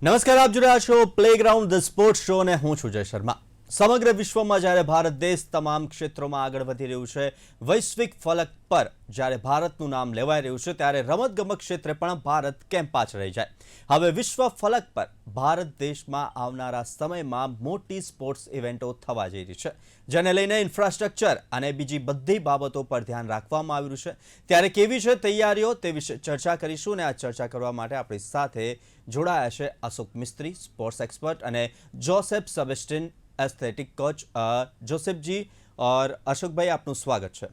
નમસ્કાર, આપ જોઈ રહ્યા છો પ્લેગ્રાઉન્ડ ધ સ્પોર્ટ્સ શો અને હું છું જય શર્મા। સમગ્ર વિશ્વમાં જ્યારે ભારત દેશ તમામ ક્ષેત્રોમાં આગળ વધી રહ્યું છે, વૈશ્વિક ફલક પર જ્યારે ભારતનું નામ લેવાઈ રહ્યું છે, ત્યારે રમતગમત ક્ષેત્રે પણ ભારત કેમ પાછળ રહી જાય। હવે વિશ્વ ફલક પર ભારત દેશમાં આવનારા સમયમાં મોટી સ્પોર્ટ્સ ઇવેન્ટો થવા જઈ રહી છે, જેને લઈને ઇન્ફ્રાસ્ટ્રક્ચર અને બીજી બધી બાબતો પર ધ્યાન રાખવામાં આવ્યું છે। ત્યારે કેવી છે તૈયારીઓ તે વિશે ચર્ચા કરીશું અને આ ચર્ચા કરવા માટે આપણી સાથે જોડાયા છે અશોક મિસ્ત્રી, સ્પોર્ટ્સ एक्सपर्ट અને જોસેફ સેબેસ્ટિયન, एस्थेटिक कोच। जोसेफ जी और अशोक भाई, आपનું સ્વાગત છે।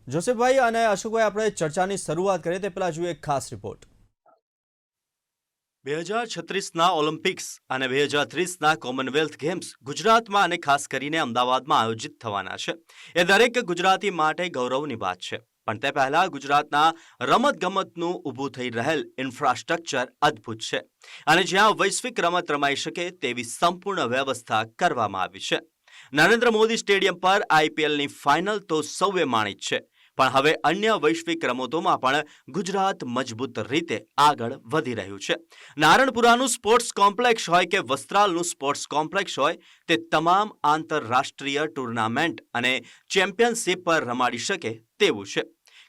જોસેફ ભાઈ અને અશોક ભાઈ, આપણે ચર્ચાની શરૂઆત કરીએ તે પહેલા જોઈએ એક ખાસ રિપોર્ટ। 2036ના ઓલિમ્પિક્સ અને 2030ના કોમનવેલ્થ ગેમ્સ ગુજરાતમાં અને ખાસ કરીને અમદાવાદમાં આયોજિત થવાના છે। એ દરેક ગુજરાતી માટે ગૌરવની વાત છે, પણ તે પહેલા ગુજરાતના રમતગમતનું ઊભું થઈ રહેલ ઇન્ફ્રાસ્ટ્રક્ચર અદ્ભુત છે અને જ્યાં વૈશ્વિક રમત રમાઈ શકે તેવી સંપૂર્ણ વ્યવસ્થા કરવામાં આવી છે। નરેન્દ્ર મોદી સ્ટેડિયમ પર આઈપીએલની ફાઇનલ તો સૌએ માણી જ છે, પણ હવે અન્ય વૈશ્વિક રમતોમાં પણ ગુજરાત મજબૂત રીતે આગળ વધી રહ્યું છે। નારણપુરાનું સ્પોર્ટ્સ કોમ્પ્લેક્સ હોય કે વસ્ત્રાલનું સ્પોર્ટ્સ કોમ્પ્લેક્સ હોય, તે તમામ આંતરરાષ્ટ્રીય ટુર્નામેન્ટ અને ચેમ્પિયનશિપ પર રમાડી શકે તેવું છે।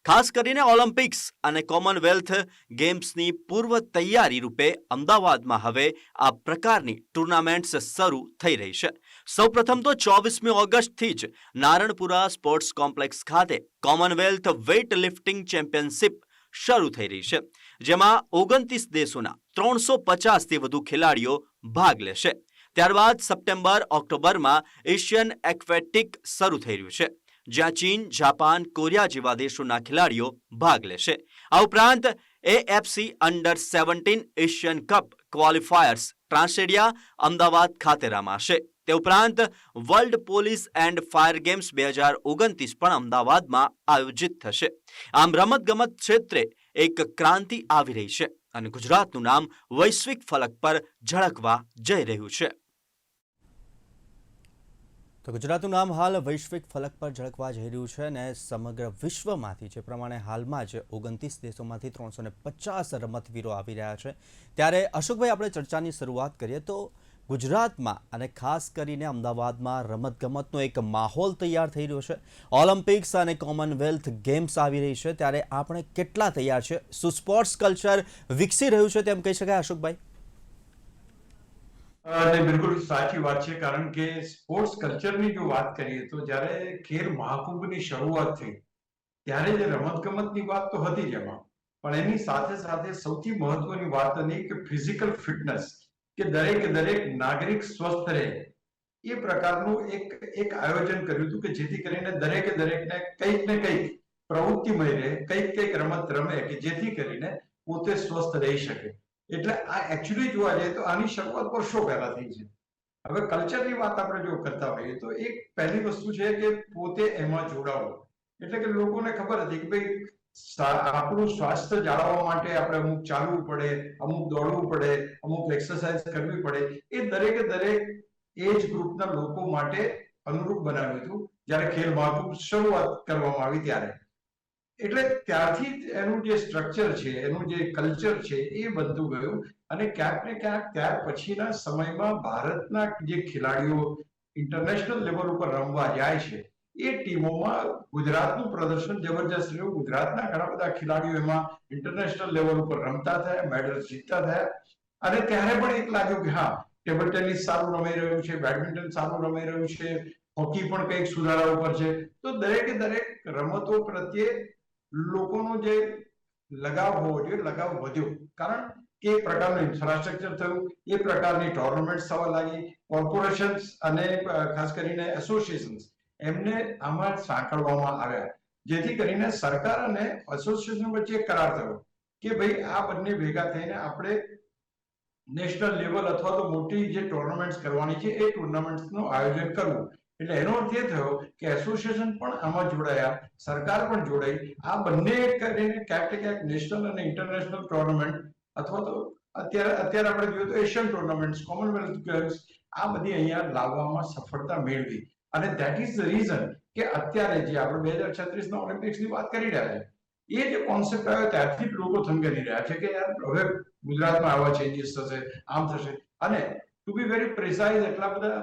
ખાસ કરીને ઓલિમ્પિક્સ અને કોમનવેલ્થ ગેમ્સની પૂર્વ તૈયારી રૂપે અમદાવાદમાં હવે આ પ્રકારની ટુર્નામેન્ટ્સ શરૂ થઈ રહી છે। સૌપ્રથમ તો 24મી ઓગસ્ટથી જ નારણપુરા સ્પોર્ટ્સ કોમ્પ્લેક્સ ખાતે કોમનવેલ્થ વેઇટ લિફ્ટિંગ ચેમ્પિયનશિપ શરૂ થઈ રહી છે, જેમાં 29 દેશોના 350થી વધુ ખેલાડીઓ ભાગ લેશે। ત્યારબાદ સપ્ટેમ્બર-ઓક્ટોબરમાં એશિયન એક્વેટિક શરૂ થઈ રહ્યું છે, જ્યાં ચીન, જાપાન, કોરિયા જેવા દેશોના ખેલાડીઓ ભાગ લેશે। આ ઉપરાંત AFC under 17 Asian cup qualifiers TransStadia Ahmedabad ખાતે રમાશે। તે ઉપરાંત world police and fire games 2029 પણ અમદાવાદમાં આયોજિત થશે। આમ રમતગમત ક્ષેત્રે એક ક્રાંતિ આવી રહી છે અને ગુજરાતનું નામ વૈશ્વિક ફલક પર ઝળકવા જઈ રહ્યું છે। તો ગુજરાતનું નામ હાલ વૈશ્વિક ફલક પર ઝળકવા જઈ રહ્યું છે અને સમગ્ર વિશ્વમાંથી જે પ્રમાણે હાલમાં જ 29 દેશોમાંથી 350 રમતવીરો આવી રહ્યા છે, ત્યારે અશોકભાઈ, આપણે ચર્ચાની શરૂઆત કરીએ તો ગુજરાતમાં અને ખાસ કરીને અમદાવાદમાં રમતગમતનો એક માહોલ તૈયાર થઈ રહ્યો છે। ઓલિમ્પિક્સ અને કોમનવેલ્થ ગેમ્સ આવી રહી છે, ત્યારે આપણે કેટલા તૈયાર છે? શું સ્પોર્ટ્સ કલ્ચર વિકસી રહ્યું છે તેમ કહી શકાય અશોકભાઈ? બિલકુલ સાચી વાત છે, કારણ કે સ્પોર્ટ્સ કલ્ચરની જો વાત કરીએ તો જ્યારે ખેલ મહાકુંભની શરૂઆત થઈ ત્યારે જે રમતગમતની વાત તો હતી જ એમાં, પણ એની સાથે સાથે સૌથી મહત્વની વાત હતી કે ફિઝિકલ ફિટનેસ, કે દરેકે દરેક નાગરિક સ્વસ્થ રહે એ પ્રકારનું એક આયોજન કર્યું હતું કે જેથી કરીને દરેકે દરેકને કંઈક ને કંઈક પ્રવૃત્તિમય રહે, કંઈક રમત રમે કે જેથી કરીને પોતે સ્વસ્થ રહી શકે। એટલે આ એકચ્યુઅલી જોવા જઈએ તો આની શરૂઆત વર્ષો પહેલા થઈ છે। હવે કલ્ચરની વાત આપણે જો કરતા હોઈએ તો એક પહેલી વસ્તુ છે કે પોતે એમાં જોડાવું, એટલે કે લોકોને ખબર હતી કે ભાઈ આપણું સ્વાસ્થ્ય જાળવવા માટે આપણે અમુક ચાલવું પડે, અમુક દોડવું પડે, અમુક એક્સરસાઇઝ કરવી પડે, એ દરેકે દરેક એજ ગ્રુપના લોકો માટે અનુરૂપ બનાવ્યું હતું જ્યારે ખેલ મહાકુંભ શરૂઆત કરવામાં આવી ત્યારે। એટલે ત્યારથી એનું જે સ્ટ્રક્ચર છે, એનું જે કલ્ચર છે એ બનતું ગયું અને ક્યાંક ને ક્યાંક ત્યાર પછીના સમયમાં ભારતના જે ખેલાડીઓ ઇન્ટરનેશનલ લેવલ ઉપર રમવા જાય છે એ ટીમોમાં ગુજરાતનું પ્રદર્શન જબરજસ્ત રહ્યું। ગુજરાતના ઘણા બધા ખેલાડીઓ એમાં ઇન્ટરનેશનલ લેવલ ઉપર રમતા થયા, મેડલ જીતતા થયા અને ત્યારે પણ એક લાગ્યું કે હા, ટેબલ ટેનિસ સારું રમાઈ રહ્યું છે, બેડમિન્ટન સારું રમાઈ રહ્યું છે, હોકી પણ કંઈક સુધારા ઉપર છે। તો દરેકે દરેક રમતો પ્રત્યે લોકોનો જે લગાવ હોવો જોઈએ, લગાવ વધ્યો, કારણ કે એ પ્રકારનું ઇન્ફ્રાસ્ટ્રક્ચર થયું, એ પ્રકારની ટુર્નામેન્ટ્સ થવા લાગી, કોર્પોરેશન્સ અને ખાસ કરીને એસોસિએશન્સ એમને આમાં સાંકળવામાં આવ્યા, જેથી કરીને સરકાર અને એસોસિએશન વચ્ચે એક કરાર થયો કે ભાઈ આ બંને ભેગા થઈને આપણે નેશનલ લેવલ અથવા તો મોટી જે ટુર્નામેન્ટ્સ કરવાની છે એ ટુર્નામેન્ટ્સનું આયોજન કરવું। એટલે એનો અર્થ એ થયો કે એસોસિએશન પણ આમાં જોડાયા, સરકાર પણ જોડાઈ, આ બંને કરીને ક્યાંક ને ક્યાંક નેશનલ અને ઇન્ટરનેશનલ ટુર્નામેન્ટ અથવા તો અત્યારે આપણે જોઈએ તો એશિયન ટુર્નામેન્ટ્સ, કોમનવેલ્થ ગેમ્સ, આ બધી અહીંયા લાવવામાં સફળતા મેળવી અને ધેટ ઇઝ ધ રીઝન કે અત્યારે જે આપણે 2036ના ઓલિમ્પિક્સની વાત કરી રહ્યા છે એ જે કોન્સેપ્ટ આવ્યો ત્યારથી જ લોકો થંગની રહ્યા છે કે યાર હવે ગુજરાતમાં આવા ચેન્જીસ થશે, આમ થશે. અને ટુ બી વેરી પ્રિસાઇઝ, એટલા બધા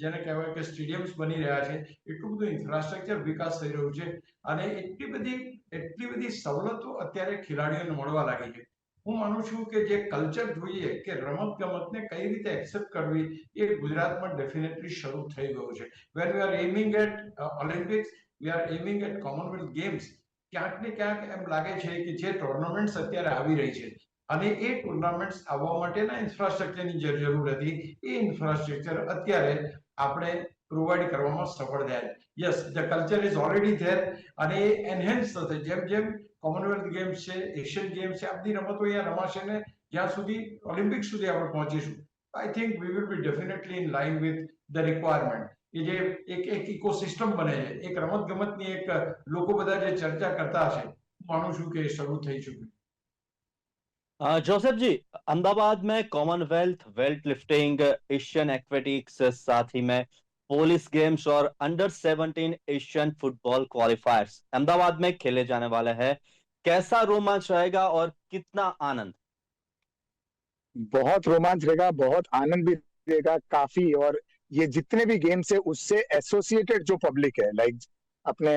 જેને કહેવાય કે સ્ટેડિયમ્સ બની રહ્યા છે, એટલું બધું ઇન્ફ્રાસ્ટ્રક્ચર વિકાસ થઈ રહ્યું છે, અને એટલી બધી સવલતો અત્યારે ખેલાડીઓને મળવા લાગી છે. હું માનું છું કે જે કલ્ચર જોઈએ કે રમત ગમતને કઈ રીતે એક્સેપ્ટ કરવી, એ ગુજરાતમાં ડેફિનેટલી શરૂ થઈ ગયું છે. When we are aiming at Olympics, we are aiming at Commonwealth Games, ક્યાંક ને ક્યાંક એમ લાગે છે કે જે ટુર્નામેન્ટ્સ અત્યારે આવી રહી છે, અને એ ટુર્નામેન્ટ્સ આવવા માટેના ઇન્ફ્રાસ્ટ્રક્ચરની જરૂર હતી, એ ઇન્ફ્રાસ્ટ્રક્ચર અત્યારે આપણે પ્રોવાઈડ કરવામાં સફળ થયા. Yes, the culture is already there, અને એ એનહેન્સ થશે જેમ જેમ કોમનવેલ્થ ગેમ્સ છે, એશિયન ગેમ્સ છે, આ બધી રમતો અહીંયા રમાશે ને જ્યાં સુધી ઓલિમ્પિક સુધી આપણે પહોંચીશું, I think we will be definitely in line with the requirement. એ જે એક ઇકોસિસ્ટમ બને છે, એક રમત ગમતની એક લોકો બધા જે ચર્ચા કરતા હશે, માનું છું કે એ શરૂ થઈ ચૂક્યું. जोसेफ जी, अहमदाबाद में Commonwealth, weight lifting, Asian aquatics, साथ ही में पुलिस गेम्स और अंडर 17 एशियन फुटबॉल क्वालिफायर्स अहमदाबाद में खेले जाने वाले हैं. कैसा रोमांच रहेगा और कितना आनंद? बहुत रोमांच रहेगा, बहुत आनंद भी रहेगा काफी। और ये जितने भी गेम्स है उससे एसोसिएटेड जो पब्लिक है, लाइक अपने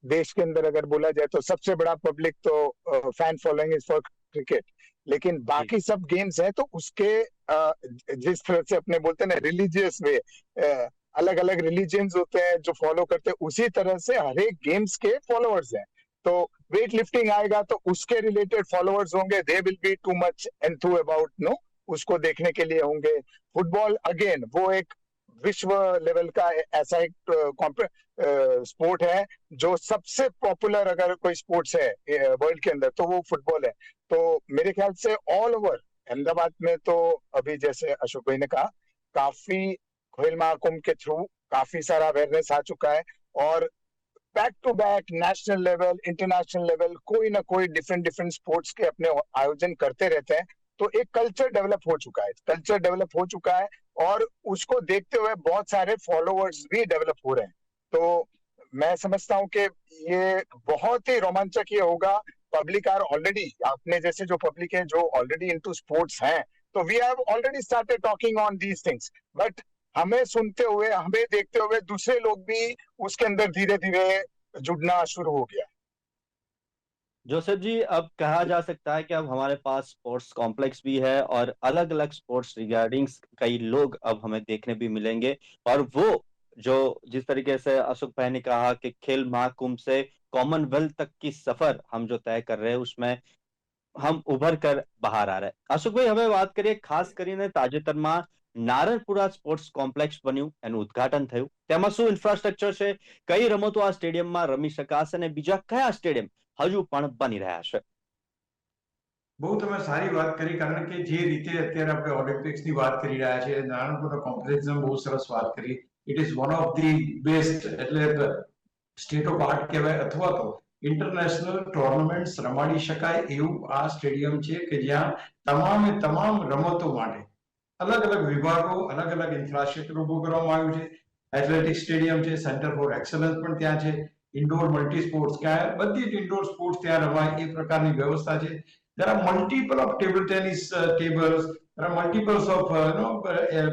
देश के अंदर अगर बोला जाए तो सबसे बड़ा पब्लिक तो fan following is for cricket, लेकिन बाकी सब गेम्स है तो उसके जिस तरह से अपने बोलते हैं ना रिलीजियस वे, अलग अलग रिलीजियंस होते हैं जो फॉलो करते हैं, उसी तरह से हर एक गेम्स के फॉलोअर्स हैं। तो वेट लिफ्टिंग आएगा तो उसके रिलेटेड फॉलोअर्स होंगे, they will be too much enthu about no, उसको देखने के लिए होंगे। फुटबॉल अगेन वो एक विश्व लेवल का ऐसा एक स्पोर्ट है जो सबसे पॉपुलर अगर कोई स्पोर्ट्स है वर्ल्ड के अंदर तो वो फुटबॉल है। तो मेरे ख्याल से ऑल ओवर अहमदाबाद में तो अभी जैसे अशोक भाई ने कहा, काफी खेल महाकुंभ के थ्रू काफी सारा अवेयरनेस आ चुका है, और back to back national level, international level, कोई ना कोई डिफरेंट स्पोर्ट्स के अपने आयोजन करते रहते हैं। तो एक कल्चर डेवलप हो चुका है, और उसको देखते हुए बहुत सारे फॉलोअर्स भी डेवलप हो रहे हैं। तो मैं समझता हूँ कि ये बहुत ही रोमांचक ये होगा। पब्लिक आर ऑलरेडी, अपने जैसे जो पब्लिक है जो ऑलरेडी इनटू स्पोर्ट्स हैं, तो we have already started talking on these things, but हमें सुनते हुए, हमें देखते हुए दूसरे लोग भी उसके अंदर धीरे धीरे जुड़ना शुरू हो गया। जोसेफ जी, अब कहा जा सकता है कि अब हमारे पास स्पोर्ट्स कॉम्प्लेक्स भी है और अलग अलग स्पोर्ट्स रिगार्डिंग कई लोग अब हमें देखने भी मिलेंगे। और वो जो जिस तरीके से अशोक भाई ने कहा कि खेल महाकुंभ से कॉमनवेल्थ तक की सफर हम जो तय कर रहे हैं उसमें हम उभर कर बहार आ रहे हैं. અશોક ભાઈ, હવે વાત કરીએ ખાસ કરીને તાજેતરમાં નારણપુરા સ્પોર્ટ્સ કોમ્પ્લેક્સ બન્યું, એનું ઉદ્ઘાટન થયું. તેમાં શું ઇન્ફ્રાસ્ટ્રક્ચર છે, કઈ રમતો આ સ્ટેડિયમમાં રમી શકાશે અને બીજા કયા સ્ટેડિયમ હજુ પણ બની રહ્યા છે? બહુ તમે સારી વાત કરી, કારણ કે જે રીતે અત્યારે આપણે ઓલિમ્પિક્સની વાત કરી રહ્યા છીએ, નારણપુરા કોમ્પ્લેક્સની બહુ સરસ વાત કરી. It is one of the best, એટલે સ્ટેટ ઓફ આર્ટ કહેવાય, અથવા તો ઇન્ટરનેશનલ ટુર્નામેન્ટ્સ રમાડી શકાય એવું આ સ્ટેડિયમ છે કે જ્યાં તમામે તમામ રમતો માટે અલગ અલગ વિભાગો, અલગ અલગ ઇન્ફ્રાસ્ટ્રક્ચર ઉભું કરવામાં આવ્યું છે. એથ્લેટિક સ્ટેડિયમ છે, સેન્ટર ફોર એક્સલન્સ પણ ત્યાં છે, ઇન્ડોર મલ્ટી સ્પોર્ટ્સ, ક્યાં બધી જ ઇન્ડોર સ્પોર્ટ્સ ત્યાં રમાય એ પ્રકારની વ્યવસ્થા છે. There are multiple of table tennis tables, there are multiples of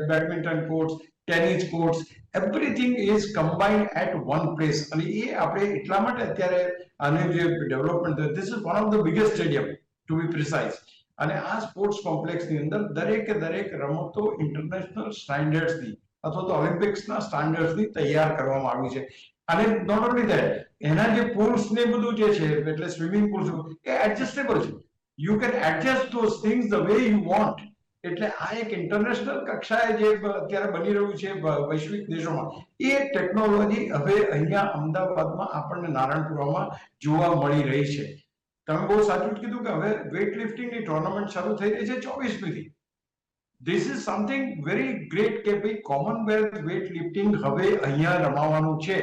badminton courts, tennis courts, everything is combined at one place. અને એ આપણે એટલા માટે અત્યારે આનું જે development, this is one of the biggest stadium to be precise. અને આ sports કોમ્પ્લેક્સની અંદર દરેક રમતો ઇન્ટરનેશનલ સ્ટાન્ડર્ડ્સની અથવા તો ઓલિમ્પિક્સના સ્ટાન્ડર્ડ્સની તૈયાર કરવામાં આવી છે. અને નોટ ઓનલી ધેટ, એના જે પૂલ્સ ને બધું જે છે, એટલે સ્વિમિંગ પૂલ્સ એ એડજસ્ટેબલ છે. You can adjust those things the way you want. એટલે આ એક ઇન્ટરનેશનલ કક્ષાએ જે અત્યારે બની રહ્યું છે વૈશ્વિક દેશોમાં, એ ટેકનોલોજી હવે અહીંયા અમદાવાદમાં આપણને નારણપુરામાં જોવા મળી રહી છે. તમે બહુ સાચું કીધું કે હવે વેઇટ લિફ્ટિંગની ટુર્નામેન્ટ શરૂ થઈ રહી છે 24મી થી. This is something very great કે ભાઈ કોમનવેલ્થ વેઇટ લિફ્ટિંગ હવે અહીંયા રમાવાનું છે.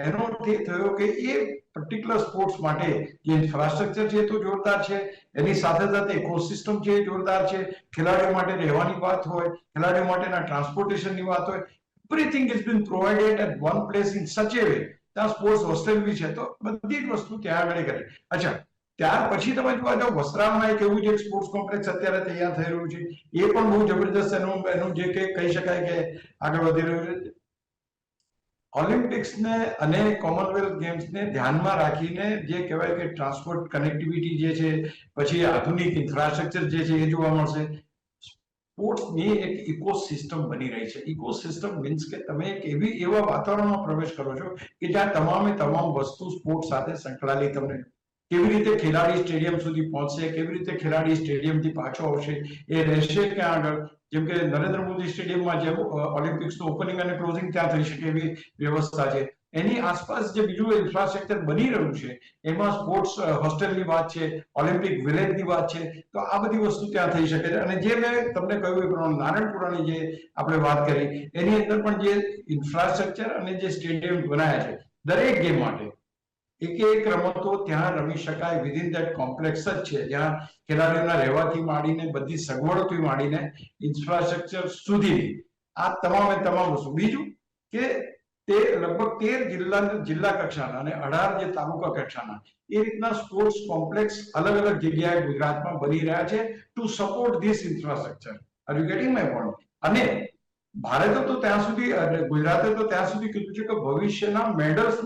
એનો અર્થ એ થયો કે એ પર્ટિક્યુલર સ્પોર્ટ્સ માટે જે ઇન્ફ્રાસ્ટ્રક્ચર છે તો જોરદાર છે, એની સાથે સાથે ઇકોસિસ્ટમ છે જોરદાર છે. ખેલાડીઓ માટે રહેવાની વાત હોય, ખેલાડીઓ માટેના ટ્રાન્સપોર્ટેશનની વાત હોય, everything is bin provided at one place in such A way. ત્યાં સ્પોર્ટ્સ હોસ્ટેલ બી છે, તો બધી જ વસ્તુ ત્યાં આગળ કરી. અચ્છા, ત્યાર પછી તમે જોવા જાઓ વસ્ત્રાલમાં એક એવું જે સ્પોર્ટ્સ કોમ્પ્લેક્સ અત્યારે તૈયાર થઈ રહ્યું છે, એ પણ બહુ જબરદસ્ત એનું જે કે કહી શકાય કે આગળ વધી રહ્યું છે. ઓલિમ્પિક્સને અને કોમનવેલ્થ ગેમ્સને ધ્યાનમાં રાખીને જે કહેવાય કે ટ્રાન્સપોર્ટ કનેક્ટિવિટી જે છે, પછી આધુનિક ઇન્ફ્રાસ્ટ્રક્ચર જે છે એ જોવા મળશે. સ્પોર્ટ્સની એક ઇકોસિસ્ટમ બની રહી છે. ઇકોસિસ્ટમ મીન્સ કે તમે એક એવા વાતાવરણમાં પ્રવેશ કરો છો કે જ્યાં તમામ વસ્તુ સ્પોર્ટ સાથે સંકળાયેલી તમને કેવી રીતે ખેલાડી સ્ટેડિયમ સુધી પહોંચશે, કેવી રીતે ખેલાડી સ્ટેડિયમથી પાછો આવશે, એ રહેશે ક્યાં આગળ. જેમ કે નરેન્દ્ર મોદી સ્ટેડિયમમાં જેમ ઓલિમ્પિક્સનું ઓપનિંગ અને ક્લોઝિંગ ત્યાં થઈ શકે એવી વ્યવસ્થા છે. એની આસપાસ જે બીજું ઇન્ફ્રાસ્ટ્રક્ચર બની રહ્યું છે, એમાં સ્પોર્ટ્સ હોસ્ટેલની વાત છે, ઓલિમ્પિક વિલેજની વાત છે, તો આ બધી વસ્તુ ત્યાં થઈ શકે છે. અને જે મેં તમને કહ્યું એ પ્રમાણે નારણપુરાની જે આપણે વાત કરી, એની અંદર પણ જે ઇન્ફ્રાસ્ટ્રક્ચર અને જે સ્ટેડિયમ બનાવ્યા છે દરેક ગેમ માટે, એક રમતો ત્યાં રમી શકાય વિધિન ધેટ કોમ્પ્લેક્સ જ છે, જ્યાં ખેલાડીઓના રહેવાથી માંડીને બધી સગવડોથી માંડીને ઇન્ફ્રાસ્ટ્રક્ચર સુધી આ તમામ વસ્તુ. બીજું કે તે લગભગ 13 જિલ્લા કક્ષાના અને 18 જે તાલુકા કક્ષાના એ રીતના સ્પોર્ટ્સ કોમ્પ્લેક્સ અલગ જગ્યાએ ગુજરાતમાં બની રહ્યા છે to support this infrastructure. Are you getting my point? અને ભારતે તો ત્યાં સુધી, ગુજરાતે તો ત્યાં સુધી કીધું છે કે ભવિષ્યના મેડલ્સ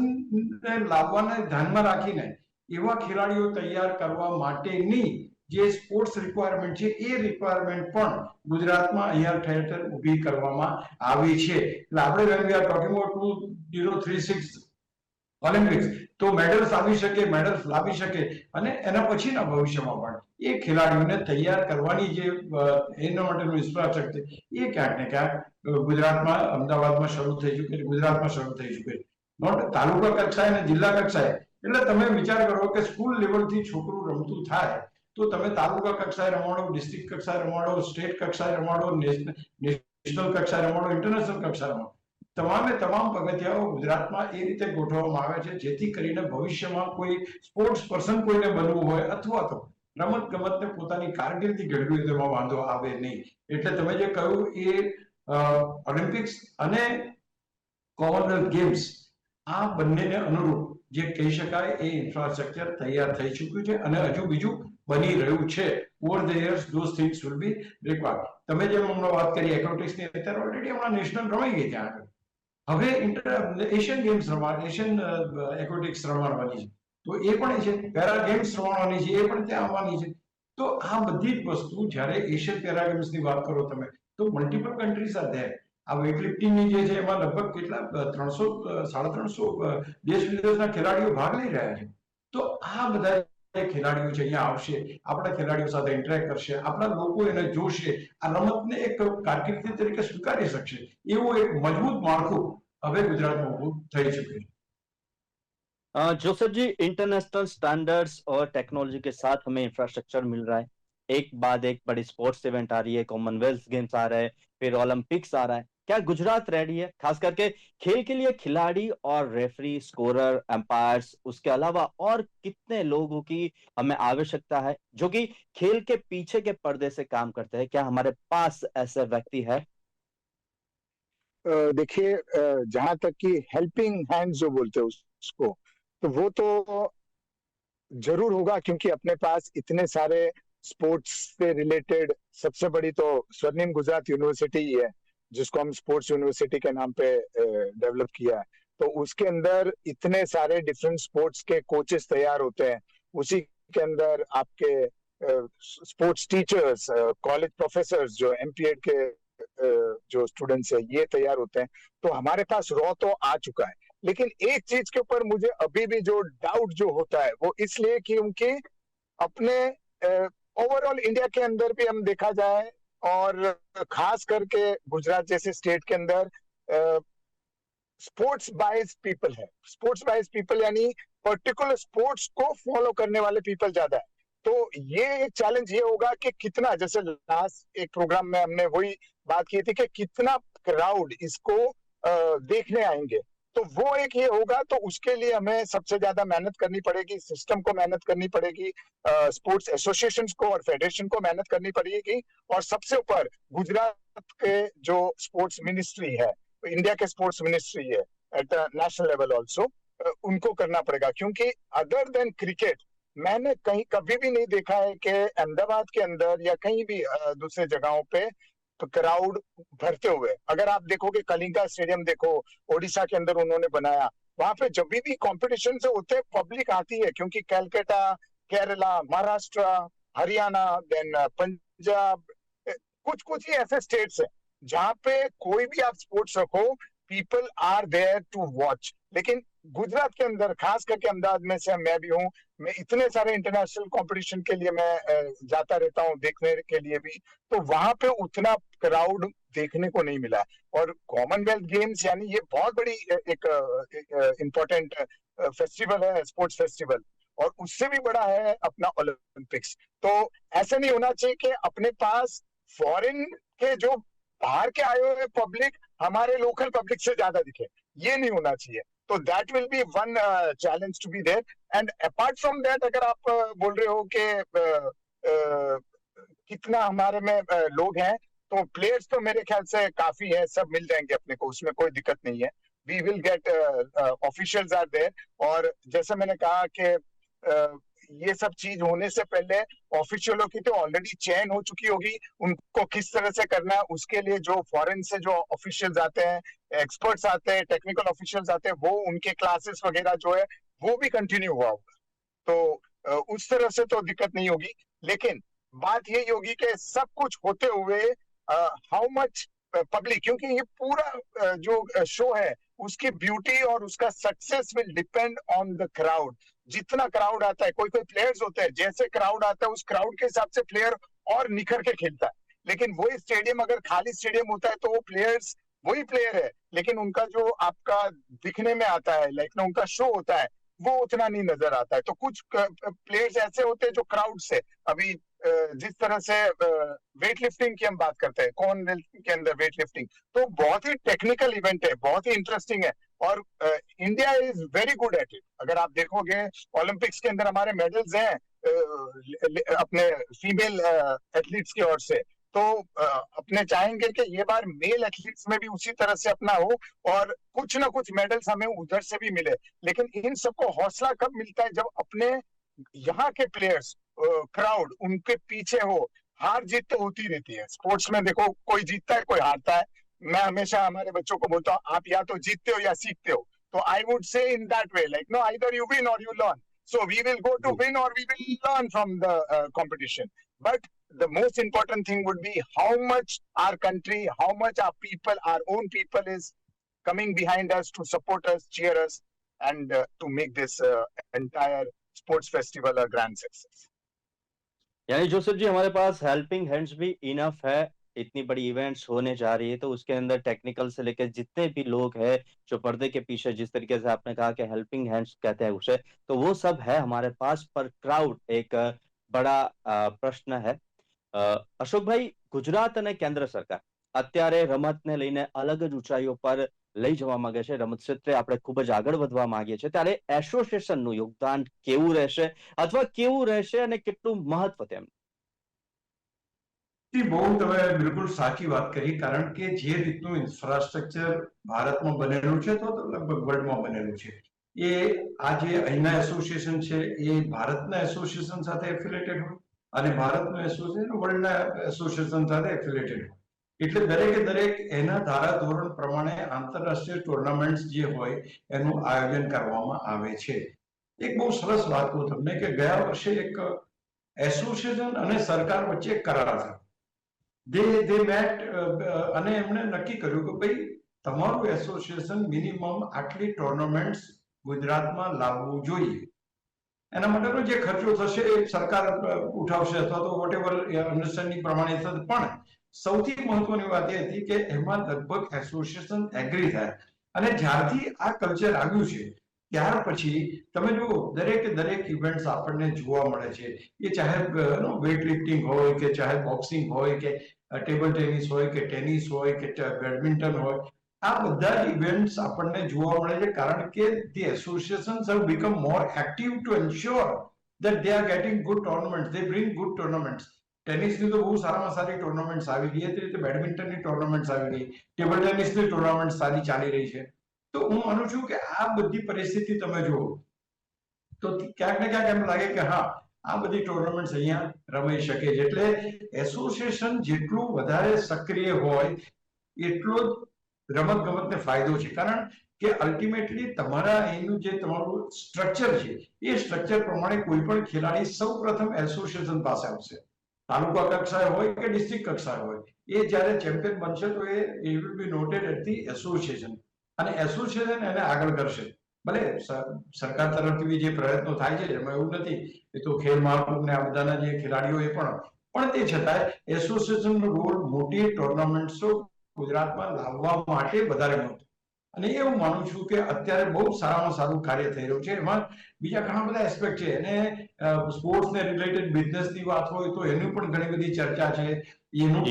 લાવવાને ધ્યાનમાં રાખીને એવા ખેલાડીઓ તૈયાર કરવા માટેની જે સ્પોર્ટ્સ રિક્વાયરમેન્ટ છે, એ રિક્વાયરમેન્ટ પણ ગુજરાતમાં અહીંયા ઠેર ઊભી કરવામાં આવી છે. એટલે આપણે when we are talking about 2036 Olympics, તો મેડલ્સ આવી શકે, મેડલ્સ લાવી શકે અને એના પછીના ભવિષ્યમાં પણ એ ખેલાડીઓને તૈયાર કરવાની જે એના માટેનું ઇન્ફ્રાસ્ટ્રક્ચર એ ક્યાંક ને ક્યાંક ગુજરાતમાં, અમદાવાદમાં શરૂ થઈ ચૂક્યું છે, ગુજરાતમાં શરૂ થઈ ચૂક્યું છે. નોટ તાલુકા કક્ષાએ અને જિલ્લા કક્ષાએ. એટલે તમે વિચાર કરો કે સ્કૂલ લેવલથી છોકરું રમતું થાય તો તમે તાલુકા કક્ષાએ રમાડો, ડિસ્ટ્રિક્ટ કક્ષાએ રમાડો, સ્ટેટ કક્ષાએ રમાડો, નેશનલ કક્ષાએ રમાડો, ઇન્ટરનેશનલ કક્ષાએ રમાડો, તમામ પગથિયાઓ ગુજરાતમાં એ રીતે ગોઠવવામાં આવે છે જેથી કરીને ભવિષ્યમાં કોઈ સ્પોર્ટ્સ પર્સન કોઈને બનવું હોય અથવા તો રમત ગમતને પોતાની કારકિર્દી ઘડવી હોય તેમાં વાંધો આવે નહીં. એટલે તમે જે કહ્યું એ ઓલિમ્પિક્સ અને કોમનવેલ્થ ગેમ્સ આ બંનેને અનુરૂપ જે કહી શકાય એ ઇન્ફ્રાસ્ટ્રક્ચર તૈયાર થઈ ચૂક્યું છે અને હજુ બીજું બની રહ્યું છે. Over the years those things will be required. તમે જેમ હમણાં વાત કરી એથ્લેટિક્સની, અત્યારે ઓલરેડી હમણાં નેશનલ રમાઈ ગઈ ત્યાં આગળ. હવે એશિયન ગેમ્સ એશિયન એથ્લેટિક્સ રમાડવાની છે, તો એ પણ છે. પેરા ગેમ્સ રમાડવાની છે, એ પણ ત્યાં આવવાની છે. તો આ બધી જ વસ્તુ જ્યારે એશિયન પેરા ગેમ્સની વાત કરો તમે, તો મલ્ટિપલ કન્ટ્રીઝ આર ધેર. આ વેઇટલિફ્ટિંગની જે છે એમાં લગભગ કેટલા 300-350 દેશ વિદેશના ખેલાડીઓ ભાગ લઈ રહ્યા છે. તો આ બધા ખેલાડીઓ છે અહીંયા આવશે, આપણા ખેલાડીઓ સાથે ઇન્ટરેક્ટ કરશે, આપણા લોકો એને જોશે, આ રમતને એક કારકિર્દી તરીકે સ્વીકારી શકશે, એવું એક મજબૂત માળખું હવે ગુજરાતમાં ઊભું થઈ ચુક્યું છે. जोसेफ जी, इंटरनेशनल स्टैंडर्ड्स और टेक्नोलॉजी के साथ हमें इंफ्रास्ट्रक्चर मिल रहा है, एक बाद एक बड़ी स्पोर्ट्स इवेंट आ रही है, कॉमनवेल्थ गेम्स आ रहे हैं, फिर ओलंपिक्स आ रहा है. क्या गुजरात रेडी है, खास करके खेल के लिए खिलाड़ी और रेफरी, स्कोरर, एम्पायर्स, उसके अलावा और कितने लोगों की हमें आवश्यकता है जो कि खेल के पीछे के पर्दे से काम करते हैं? क्या हमारे पास ऐसे व्यक्ति है? देखिए, जहां तक कि हेल्पिंग हैंड जो बोलते हैं उसको, तो वो तो जरूर होगा, क्योंकि अपने पास इतने सारे स्पोर्ट्स से रिलेटेड, सबसे बड़ी तो स्वर्णिम गुजरात यूनिवर्सिटी ही है, जिसको हम स्पोर्ट्स यूनिवर्सिटी के नाम पे डेवलप किया है. तो उसके अंदर इतने सारे डिफरेंट स्पोर्ट्स के कोचेस तैयार होते हैं. उसी के अंदर आपके स्पोर्ट्स टीचर्स, कॉलेज प्रोफेसर्स, जो एमपीएड के जो स्टूडेंट्स है, ये तैयार होते हैं. तो हमारे पास रॉ तो आ चुका है. लेकिन एक चीज के ऊपर मुझे अभी भी जो डाउट जो होता है, वो इसलिए क्योंकि अपने ओवरऑल इंडिया के अंदर भी हम देखा जाए, और खास करके गुजरात जैसे स्टेट के अंदर स्पोर्ट्स बायज पीपल है. स्पोर्ट्स बायज पीपल यानी पर्टिकुलर स्पोर्ट्स को फॉलो करने वाले पीपल ज्यादा है. तो ये एक चैलेंज ये होगा कि कितना, जैसे लास्ट एक प्रोग्राम में हमने वही बात की थी कि कितना क्राउड इसको देखने आएंगे. तो वो एक ये होगा. तो उसके लिए हमें सबसे ज्यादा मेहनत करनी पड़ेगी, सिस्टम को मेहनत करनी पड़ेगी, स्पोर्ट्स एसोसिएशंस को और फेडरेशन को मेहनत करनी पड़ेगी, और सबसे ऊपर गुजरात के जो स्पोर्ट्स मिनिस्ट्री है, इंडिया के स्पोर्ट्स मिनिस्ट्री है एट नेशनल लेवल ऑल्सो, उनको करना पड़ेगा. क्योंकि अदर देन क्रिकेट, मैंने कहीं कभी भी नहीं देखा है कि अहमदाबाद के अंदर या कहीं भी दूसरे जगहों पे क्राउड भरते हुए। अगर आप देखोगे कलिंगा स्टेडियम देखो, ओडिशा के अंदर उन्होंने बनाया, वहां पे जब भी कंपटीशन से होते पब्लिक आती है, क्योंकि कलकत्ता, केरला, महाराष्ट्र, हरियाणा, देन पंजाब, कुछ कुछ ही ऐसे स्टेट्स हैं जहाँ पे कोई भी आप स्पोर्ट्स रखो, people are there to watch. लेकिन गुजरात के अंदर, खास करके अहमदाबाद में से मैं भी हूँ, मैं इतने सारे इंटरनेशनल कंपटीशन के लिए मैं जाता रहता हूँ देखने के लिए भी, तो वहां पे उतना क्राउड देखने को नहीं मिला। और कॉमनवेल्थ गेम्स यानी ये बहुत बड़ी एक इम्पोर्टेंट फेस्टिवल है, स्पोर्ट्स फेस्टिवल, और उससे भी बड़ा है अपना ओलंपिक्स। तो ऐसा नहीं होना चाहिए कि अपने पास फॉरेन के जो बाहर के आए हुए पब्लिक हमारे लोकल पब्लिक से ज्यादा दिखे, ये नहीं होना चाहिए। तो that will be one challenge to be there. And apart from that, अगर आप बोल रहे हो कि कितना हमारे में लोग हैं, तो प्लेयर्स तो मेरे ख्याल से काफी है, सब मिल जाएंगे अपने को, उसमें कोई दिक्कत नहीं है। We will get, officials are there. और जैसे मैंने कहा कि ये सब चीज होने से पहले ऑफिशियलों की तो ऑलरेडी चयन हो चुकी होगी, उनको किस तरह से करना है उसके लिए जो फॉरेन से जो ऑफिशियल्स आते हैं, एक्सपर्ट्स आते हैं, टेक्निकल ऑफिशियल्स आते हैं, वो उनके क्लासेस वगैरह जो है वो भी कंटिन्यू हुआ होगा। तो उस तरह से तो दिक्कत नहीं होगी। लेकिन बात यही होगी कि सब कुछ होते हुए हाउ मच पब्लिक, क्योंकि ये पूरा जो शो है उसकी ब्यूटी और उसका success will depend on the crowd. जितना क्राउड आता है, कोई कोई प्लेयर्स होते हैं, जैसे क्राउड आता है उस क्राउड के हिसाब से प्लेयर और निखर के खेलता है। लेकिन वही स्टेडियम अगर खाली स्टेडियम होता है तो वो प्लेयर्स वही प्लेयर है, लेकिन उनका जो आपका दिखने में आता है, लाइक ना उनका शो होता है, वो उतना नहीं नजर आता है। तो कुछ प्लेयर्स ऐसे होते हैं जो क्राउड से, अभी जिस तरह से वेट लिफ्टिंग की हम बात करते हैं, कॉमनवेल्थ के अंदर वेट लिफ्टिंग, तो बहुत ही टेक्निकल इवेंट है, बहुत ही इंटरेस्टिंग है, और India is very good at it. अगर आप देखोगे ओलंपिक्स के अंदर हमारे मेडल्स हैं अपने फीमेल एथलीट्स की ओर से, तो अपने चाहेंगे कि ये बार मेल एथलीट्स में भी उसी तरह से अपना हो और कुछ ना कुछ मेडल्स हमें उधर से भी मिले। लेकिन इन सबको हौसला कब मिलता है, जब अपने यहाँ के प्लेयर्स, क्राउड उनके पीछे हो। हार जीत तो होती रहती है स्पोर्ट्स में, देखो कोई जीतता है कोई हारता है। मैं हमेशा हमारे बच्चों को बोलता हूँ, आप या तो जीतते हो या सीखते हो। तो I would say in that way, like no, either you win or you learn. So we will go to win or we will learn from the competition. But the most important thing would be how much our country, how much our people, our own people is coming behind us to support us, cheer us, and to make this entire sports festival a grand success. यानी Joseph जी, हमारे पास helping hands भी enough है। इतनी बड़ी events होने जा रही है तो उसके अंदर टेक्निकल से लेकर जितने भी लोग हैं जो पर्दे के पीछे, जिस तरीके से आपने कहा कि हेल्पिंग हैंड्स कहते हैं उसे, तो वो सब है हमारे पास। पर क्राउड एक बड़ा પ્રશ્ન है। અશોકભાઈ, ગુજરાત અને કેન્દ્ર સરકાર અત્યારે રમતને લઈને અલગ જ ઊંચાઈઓ પર લઈ જવા માંગે છે, રમત ક્ષેત્રે આપણે ખૂબ જ આગળ વધવા માંગીએ છીએ, ત્યારે એસોસિએશનનું યોગદાન કેવું રહેશે અથવા કેવું રહેશે અને કેટલું મહત્વ તેમ? બહુ તમે બિલકુલ સાચી વાત કરી, કારણ કે જે રીતનું ઇન્ફ્રાસ્ટ્રક્ચર ભારતમાં બનેલું છે તો લગભગ વર્લ્ડમાં બનેલું છે, એ આ જે અહીંના એસોસિએશન છે એ ભારતના એસોસિએશન સાથે એફિલેટેડ હોય અને ભારતનું એસોસિએશન વર્લ્ડના એસોસિએશન સાથે એફિલેટેડ હોય, એટલે દરેકે દરેક એના ધારાધોરણ પ્રમાણે આંતરરાષ્ટ્રીય ટુર્નામેન્ટ્સ જે હોય એનું આયોજન કરવામાં આવે છે। એક બહુ સરસ વાત કહું તમને કે ગયા વર્ષે એક એસોસિએશન અને સરકાર વચ્ચે એક કરાર થયો। they met અને એમણે નક્કી કર્યું કે ભાઈ તમારું એસોસિએશન મિનિમમ આટલી ટુર્નામેન્ટ્સ ગુજરાતમાં લાવવું જોઈએ। એના માટેનો જે ખર્ચો થશે એ સરકાર ઉઠાવશે અથવા તો વોટેવર અન્ડરસ્ટેન્ડિંગ પ્રમાણે થશે। પણ સૌથી મહત્વની વાત એ હતી કે એમાં લગભગ એસોસિએશન એગ્રી થાય અને જ્યારથી આ કલ્ચર આવ્યું છે ત્યાર પછી તમે જુઓ દરેકે દરેક ઇવેન્ટ્સ આપણને જોવા મળે છે, એ ચાહે વેટ લિફ્ટિંગ હોય કે ચાહે બોક્સિંગ હોય કે ટેબલ ટેનિસ હોય કે ટેનિસ હોય કે બેડમિન્ટન હોય, આ બધા ઇવેન્ટ્સ આપણને જોવા મળે છે કારણ કે the associations have become more active to ensure that they are getting good tournaments, they bring good tournaments। ટેનિસની તો બહુ સારામાં સારી ટુર્નામેન્ટ્સ આવી ગઈ, એ રીતે બેડમિન્ટનની ટુર્નામેન્ટ્સ આવી ગઈ, ટેબલ ટેનિસની ટુર્નામેન્ટ સારી ચાલી રહી છે। તો હું માનું છું કે આ બધી પરિસ્થિતિ તમે જુઓ તો ક્યાંક ને ક્યાંક એમ લાગે કે હા આ બધી ટુર્નામેન્ટ અહીંયા રમાઈ શકે છે. એટલે એસોસિએશન જેટલું વધારે સક્રિય હોય એટલો જ રમત ગમતને ફાયદો છે. કારણ કે અલ્ટિમેટલી તમારા અહીંનું જે તમારું સ્ટ્રક્ચર છે એ સ્ટ્રક્ચર પ્રમાણે કોઈ પણ ખેલાડી સૌ પ્રથમ એસોસિએશન પાસે આવશે. તાલુકા કક્ષાએ હોય કે ડિસ્ટ્રિક્ટ કક્ષાએ હોય, એ જ્યારે ચેમ્પિયન બનશે તો એ will be noted at the association, અને એસોસિએશન એને આગળ કરશે. ભલે સરકાર તરફથી જે પ્રયત્નો થાય છે એમાં એવું નથી, એ તો ખેલ મહાકુંભ ને આ બધાના જે ખેલાડીઓ એ પણ તે છતાંય એસોસિએશનનો રોલ મોટી ટુર્નામેન્ટ્સો ગુજરાતમાં લાવવા માટે વધારે મોટો. અને એ હું માનું છું કે અત્યારે બહુ સારામાં સારું કાર્ય થઈ રહ્યું છે. એમાં બીજા ઘણા બધા એસ્પેક્ટ છે, અને સ્પોર્ટ્સને રિલેટેડ બિઝનેસની વાત હોય તો એની પણ ઘણી બધી ચર્ચા છે. એનું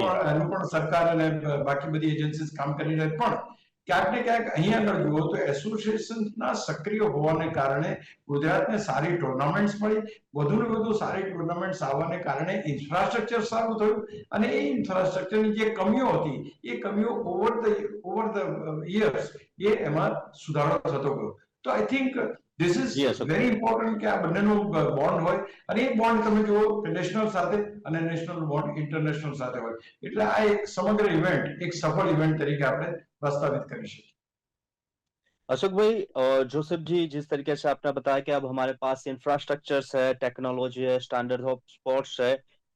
પણ સરકાર અને બાકી બધી એજન્સીસ કામ કરી રહી. પણ ક્યાંક ને ક્યાંક અહીંયા આગળ જુઓ તો એસોસિએશનના સક્રિય હોવાને કારણે ગુજરાતને સારી ટુર્નામેન્ટ્સ મળી. વધુને વધુ સારી ટુર્નામેન્ટ્સ આવવાને કારણે ઇન્ફ્રાસ્ટ્રક્ચર સારું થયું, અને એ ઇન્ફ્રાસ્ટ્રક્ચરની જે કમીઓ હતી એ કમીઓ ઓવર ધ યર્સ એ એમાં સુધારો થતો ગયો. તો I think this is very important કે આ બંનેનો બોન્ડ હોય, અને એ બોન્ડ તમે જુઓ નેશનલ સાથે અને નેશનલ બોન્ડ ઇન્ટરનેશનલ સાથે હોય. એટલે આ એક સમગ્ર ઇવેન્ટ એક સફળ ઇવેન્ટ તરીકે આપણે प्रस्तावित कर सकते। अशोक भाई, जोसेफ जी, जिस तरीके से आपने बताया कि अब हमारे पास इंफ्रास्ट्रक्चर्स है, टेक्नोलॉजी है, स्टैंडर्ड ऑफ स्पोर्ट्स है,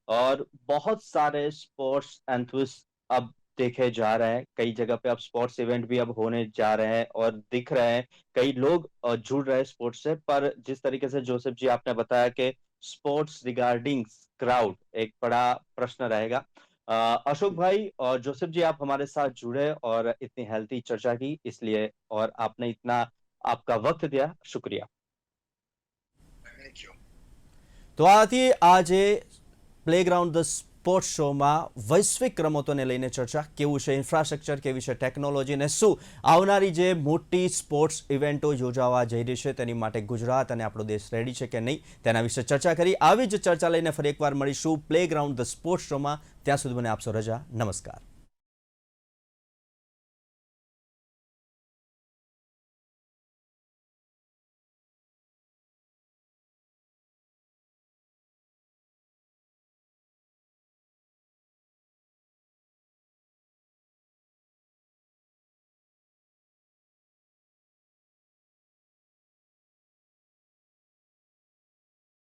और बहुत सारे स्पोर्ट्स एंथुसिस्ट अब देखे जा रहे हैं. कई जगह पे अब स्पोर्ट्स इवेंट भी अब होने जा रहे हैं और दिख रहे हैं. कई लोग जुड़ रहे हैं स्पोर्ट्स से. पर जिस तरीके से जोसेफ जी आपने बताया कि स्पोर्ट्स रिगार्डिंग क्राउड एक बड़ा प्रश्न रहेगा. अशोक भाई और जोसेफ जी, आप हमारे साथ जुड़े और इतनी हेल्थी चर्चा की, इसलिए और आपने इतना आपका वक्त दिया, शुक्रिया. તો આથી આજે પ્લેગ્રાઉન્ડ ધ સ્પોર્ટ્સ શોમાં વૈશ્વિક રમતોને લઈને ચર્ચા, કેવું છે ઇન્ફ્રાસ્ટ્રક્ચર, કેવી છે ટેકનોલોજી, અને શું આવનારી જે મોટી સ્પોર્ટ્સ ઇવેન્ટો યોજાવા જઈ રહી છે તેની માટે ગુજરાત અને આપણો દેશ રેડી છે કે નહીં તેના વિશે ચર્ચા કરી. આવી જ ચર્ચા લઈને ફરી એકવાર મળીશું પ્લેગ્રાઉન્ડ ધ સ્પોર્ટ્સ શોમાં. ત્યાં સુધી મને આપશો રજા. નમસ્કાર.